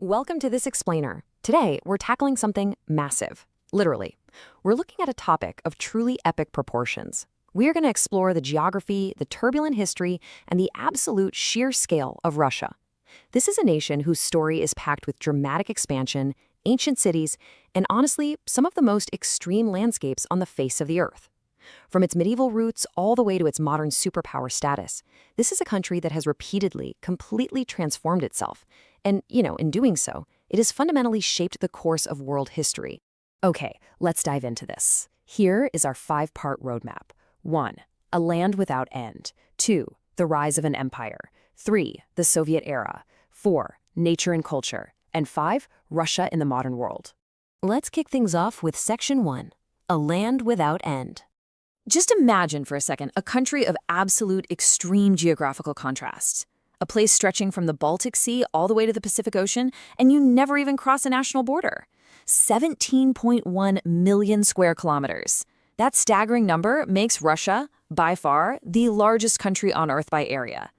Welcome to this explainer. Today, we're tackling something massive. Literally. We're looking at a topic of truly epic proportions. We are going to explore the geography, the turbulent history, and the absolute sheer scale of Russia. This is a nation whose story is packed with dramatic expansion, ancient cities, and honestly, some of the most extreme landscapes on the face of the earth. From its medieval roots all the way to its modern superpower status, this is a country that has repeatedly, completely transformed itself. And, in doing so, it has fundamentally shaped the course of world history. Okay, let's dive into this. Here is our 5-part roadmap. 1. A land without end. 2. The rise of an empire. 3. The Soviet era. 4. Nature and culture. And 5. Russia in the modern world. Let's kick things off with Section 1. A land without end. Just imagine for a second a country of absolute extreme geographical contrast. A place stretching from the Baltic Sea all the way to the Pacific Ocean, and you never even cross a national border. 17.1 million square kilometers. That staggering number makes Russia, by far, the largest country on Earth by area.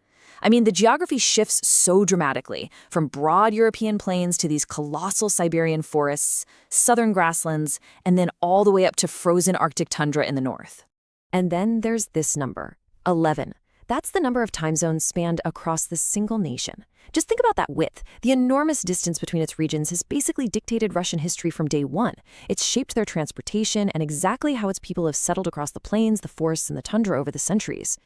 I mean, the geography shifts so dramatically, from broad European plains to these colossal Siberian forests, southern grasslands, and then all the way up to frozen Arctic tundra in the north. And then there's this number, 11. That's the number of time zones spanned across the single nation. Just think about that width. The enormous distance between its regions has basically dictated Russian history from day one. It's shaped their transportation and exactly how its people have settled across the plains, the forests, and the tundra over the centuries.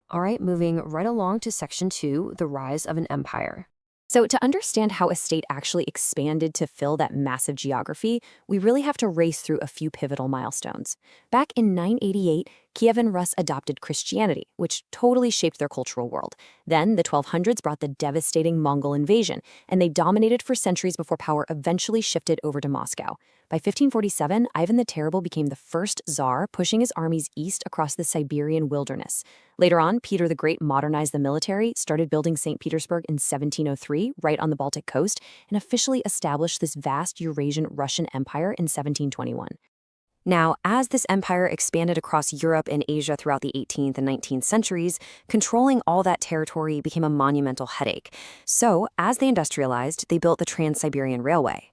All right, moving right along to Section 2, the rise of an empire. So to understand how a state actually expanded to fill that massive geography, we really have to race through a few pivotal milestones. Back in 988, Kievan Rus adopted Christianity, which totally shaped their cultural world. Then the 1200s brought the devastating Mongol invasion, and they dominated for centuries before power eventually shifted over to Moscow. By 1547, Ivan the Terrible became the first Tsar, pushing his armies east across the Siberian wilderness. Later on, Peter the Great modernized the military, started building St. Petersburg in 1703, right on the Baltic coast, and officially established this vast Eurasian Russian Empire in 1721. Now, as this empire expanded across Europe and Asia throughout the 18th and 19th centuries, controlling all that territory became a monumental headache. So, as they industrialized, they built the Trans-Siberian Railway,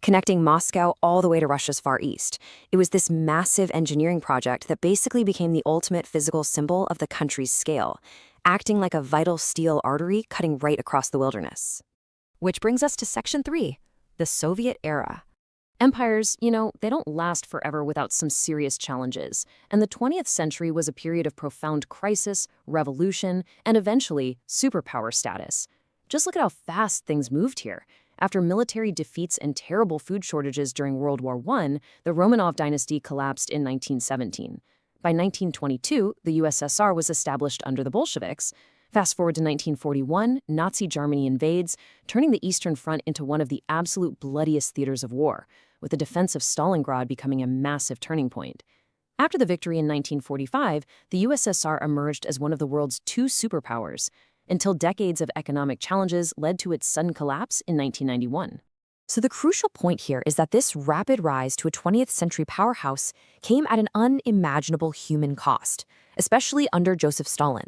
connecting Moscow all the way to Russia's Far East. It was this massive engineering project that basically became the ultimate physical symbol of the country's scale, acting like a vital steel artery cutting right across the wilderness. Which brings us to Section 3, the Soviet era. Empires, they don't last forever without some serious challenges, and the 20th century was a period of profound crisis, revolution, and eventually superpower status. Just look at how fast things moved here. After military defeats and terrible food shortages during World War I, the Romanov dynasty collapsed in 1917. By 1922, the USSR was established under the Bolsheviks. Fast forward to 1941, Nazi Germany invades, turning the Eastern Front into one of the absolute bloodiest theaters of war, with the defense of Stalingrad becoming a massive turning point. After the victory in 1945, the USSR emerged as one of the world's 2 superpowers, until decades of economic challenges led to its sudden collapse in 1991. So the crucial point here is that this rapid rise to a 20th century powerhouse came at an unimaginable human cost, especially under Joseph Stalin.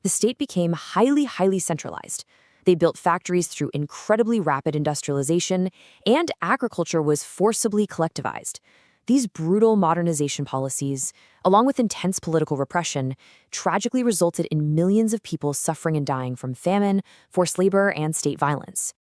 The state became highly centralized. They built factories through incredibly rapid industrialization, and agriculture was forcibly collectivized. These brutal modernization policies, along with intense political repression, tragically resulted in millions of people suffering and dying from famine, forced labor, and state violence.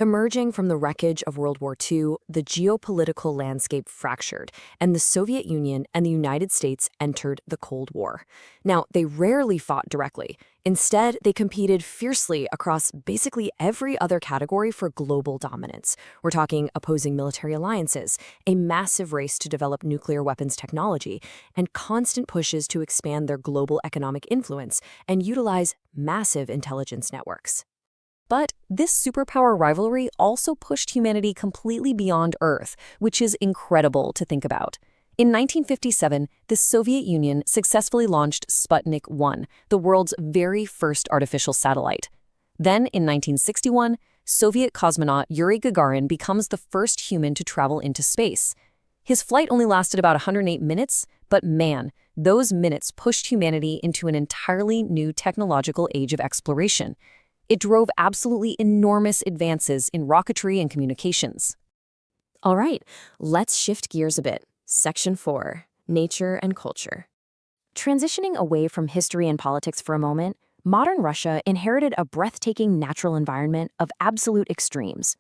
Emerging from the wreckage of World War II, the geopolitical landscape fractured, and the Soviet Union and the United States entered the Cold War. Now, they rarely fought directly. Instead, they competed fiercely across basically every other category for global dominance. We're talking opposing military alliances, a massive race to develop nuclear weapons technology, and constant pushes to expand their global economic influence and utilize massive intelligence networks. But this superpower rivalry also pushed humanity completely beyond Earth, which is incredible to think about. In 1957, the Soviet Union successfully launched Sputnik 1, the world's very first artificial satellite. Then, in 1961, Soviet cosmonaut Yuri Gagarin becomes the first human to travel into space. His flight only lasted about 108 minutes, but man, those minutes pushed humanity into an entirely new technological age of exploration. It drove absolutely enormous advances in rocketry and communications. All right, let's shift gears a bit. Section 4, Nature and Culture. Transitioning away from history and politics for a moment, modern Russia inherited a breathtaking natural environment of absolute extremes.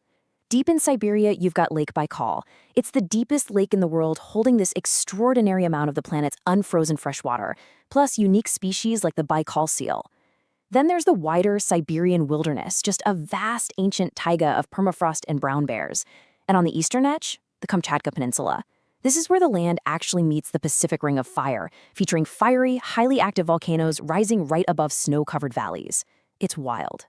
Deep in Siberia, you've got Lake Baikal. It's the deepest lake in the world, holding this extraordinary amount of the planet's unfrozen fresh water, plus unique species like the Baikal seal. Then there's the wider Siberian wilderness, just a vast ancient taiga of permafrost and brown bears. And on the eastern edge, the Kamchatka Peninsula. This is where the land actually meets the Pacific Ring of Fire, featuring fiery, highly active volcanoes rising right above snow-covered valleys. It's wild.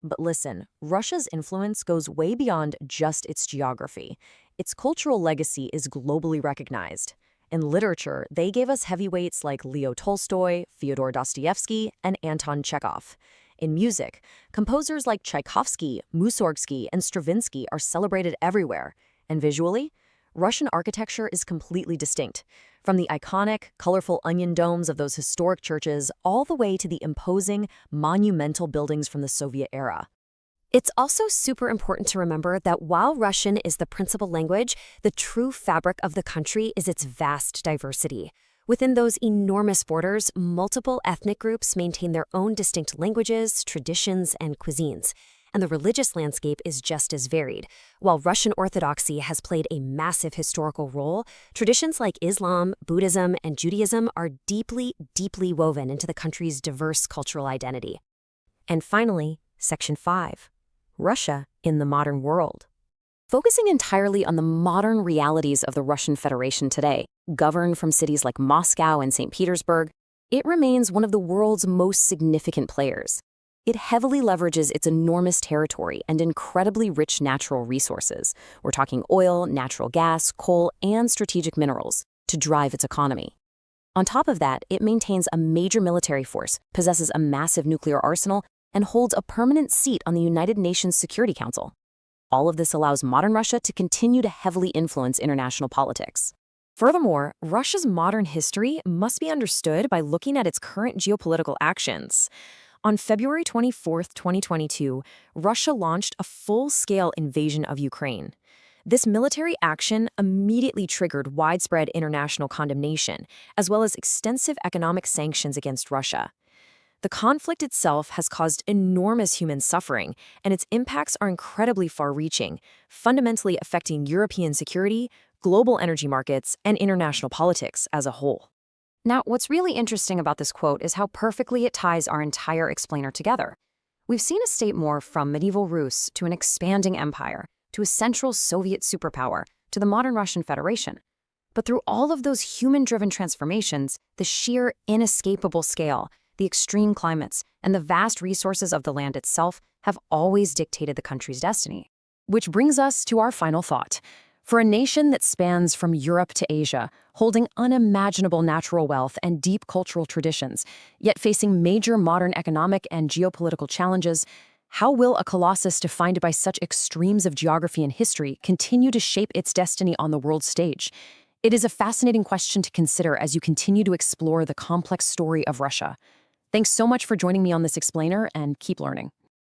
But listen, Russia's influence goes way beyond just its geography. Its cultural legacy is globally recognized. In literature, they gave us heavyweights like Leo Tolstoy, Fyodor Dostoevsky, and Anton Chekhov. In music, composers like Tchaikovsky, Mussorgsky, and Stravinsky are celebrated everywhere. And visually, Russian architecture is completely distinct, from the iconic, colorful onion domes of those historic churches all the way to the imposing, monumental buildings from the Soviet era. It's also super important to remember that while Russian is the principal language, the true fabric of the country is its vast diversity. Within those enormous borders, multiple ethnic groups maintain their own distinct languages, traditions, and cuisines. And the religious landscape is just as varied. While Russian Orthodoxy has played a massive historical role, traditions like Islam, Buddhism, and Judaism are deeply, deeply woven into the country's diverse cultural identity. And finally, Section 5. Russia in the modern world. Focusing entirely on the modern realities of the Russian Federation today, governed from cities like Moscow and St. Petersburg, it remains one of the world's most significant players. It heavily leverages its enormous territory and incredibly rich natural resources. We're talking oil, natural gas, coal, and strategic minerals to drive its economy. On top of that, it maintains a major military force, possesses a massive nuclear arsenal, and holds a permanent seat on the United Nations Security Council. All of this allows modern Russia to continue to heavily influence international politics. Furthermore, Russia's modern history must be understood by looking at its current geopolitical actions. On February 24, 2022, Russia launched a full-scale invasion of Ukraine. This military action immediately triggered widespread international condemnation, as well as extensive economic sanctions against Russia. The conflict itself has caused enormous human suffering, and its impacts are incredibly far-reaching, fundamentally affecting European security, global energy markets, and international politics as a whole. Now, what's really interesting about this quote is how perfectly it ties our entire explainer together. We've seen a state morph from medieval Rus to an expanding empire, to a central Soviet superpower, to the modern Russian Federation. But through all of those human-driven transformations, the sheer inescapable scale, the extreme climates, and the vast resources of the land itself have always dictated the country's destiny. Which brings us to our final thought. For a nation that spans from Europe to Asia, holding unimaginable natural wealth and deep cultural traditions, yet facing major modern economic and geopolitical challenges, how will a Colossus defined by such extremes of geography and history continue to shape its destiny on the world stage? It is a fascinating question to consider as you continue to explore the complex story of Russia. Thanks so much for joining me on this explainer, and keep learning.